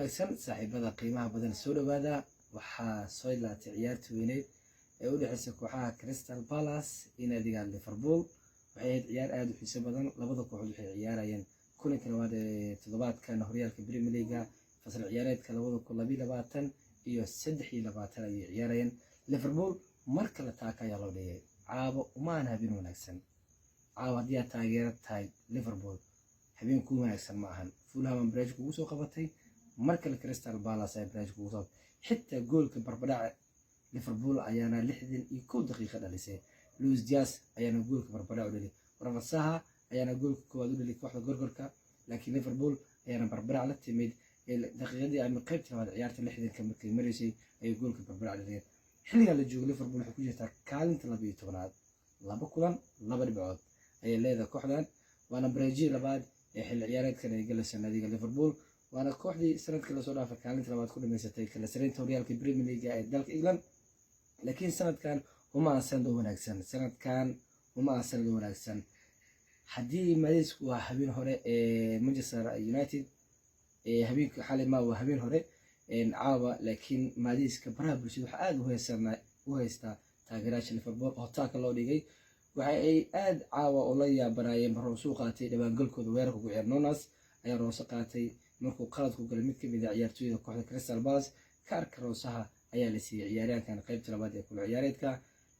wanaagsan saaxiibada qiimaha badan soo dhawaada. waxaa soo ilaatay ciyaartii weyneed ee u dhaxaysay kooxaha Crystal Palace iyo naadiga Liverpool. waxay ahayd ciyaar aad u xiiso badan. labada kooxood waxay ciyaarayeen kulanka labaad ee toddobaadkan horyaalka Premier League fasal ciyaareedka 2022 iyo 23 ayay ciyaarayeen. Liverpool marka la taakaya loo dhigay caabo uma aan habin wanaagsan. caawa haddii aad taageero tahay Liverpool habeen ku wanaagsan ma ahan. Fulham Bridge kugu soo qabatay marka Crystal Palace ay Bridge kugu soo xitaa goolka barbadhaca Liverpool ayaana 61 daqiiqo dhalisay. Luis Diaz ayaana goolka barbadhaca u dhaliyay. Rafasaha ayaana goolka koowaad u dhaliyay kooxda gorgorka, laakiin Liverpool ayaana barbadhac la timid daqiiqadii ay qaybta labaad ciyaarta 60 markay mareysay ay goolka barbadhac dhaliyeen. xilliga la joogo Liverpool waxay ku jirtaa kaalinta 12aad, 2 kulan 2 dhibcood ayay leedahay kooxdan. waana Bridge labaad ee xilli ciyaareedkan ay galayso naadiga Liverpool. waana kooxdii sanadkii la soo dhaafay kaalinta labaad ku dhameysatay kala sareynta horyaalka Premier League ee dalka England, laakiin sanadkan uma aansan wanaagsan. haddii Madeesku waa habeen hore ee Manchester United habeenka xalay ma waa habeen hore caawa, laakiin Madeeska baraha bulshada waxa aad u haystaa taageerayaasha Liverpool oo taaka loo dhigay. waxa ay aad caawa oo la yaabanayeen Barroso qaatay dhawaan galkooda weerarka ku ciyaar Nunes ayaa Barroso qaatay markuu qalad ku galay mid ka mid ah ciyaartooyda kooxda Crystal Palace. kaarka Rosaha ayaa la siiyay ciyaaryahankan qaybta labaad ee kula ciyaareedka,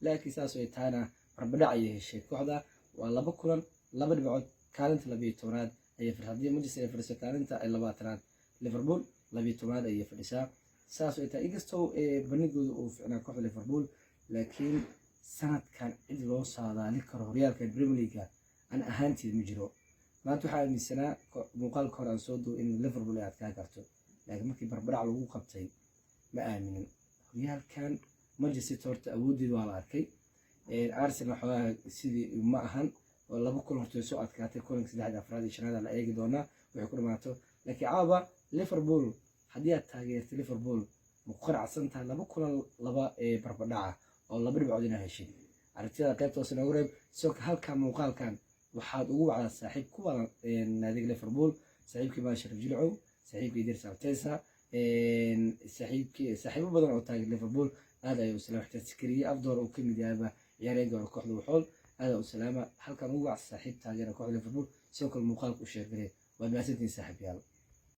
laakiin saas oo taana barbadhac ay heshay kooxda. waa 2 kulan 2 dhibcood kaalinta 12aad ayay fadhisaa. Manchester fadhiso kaalinta 20aad, Liverpool 12aad ayay fadhisaa. saas oo taana inkastoo banigooda uu ficnaa kooxda Liverpool, laakiin sanadkan cid loo saadaalin karo horyaalka Premier League aan ahaanteed ma jiro. maanta waxaa aaminsanaa muuqaalka hore aan soo duubay in Liverpool ay adkaan karto, laakiin markii barbadhac lagu qabtay ma aaminin. horyaalkan Manchester horta awoodeedu waa la arkay. Arsenal xoogaa sidii ma ahan oo 2 kulan horta soo adkaatay. kulanka 3, 4 iyo 5 la eegi doonaa waxay ku dhamaato, laakiin caawa Liverpool haddii aad taageertay Liverpool ma ku qanacsan tahay 2 kulan 2 barbadhaca oo 2 dhibcood inay heshay? aragtida qaybta hoose noogu reeb. soo halka muuqaalkan waxaad ugu wacdaa saaxiib ku wada naadiga Liverpool, saaxiibkii Bashir Jilcow, saaxiibkii Idris Altesa, saaxiibo badan oo taageer Liverpool. aad ayuu salaam xiriir afdoor oo kamid yahay ciyaaryahanka kooxda Wuxool. aad u salaama halkan ugu wacdaa saaxiib taageera kooxda Liverpool. soo kale muuqaalku u sheegay. waa mahadsantiin saaxiibayaal.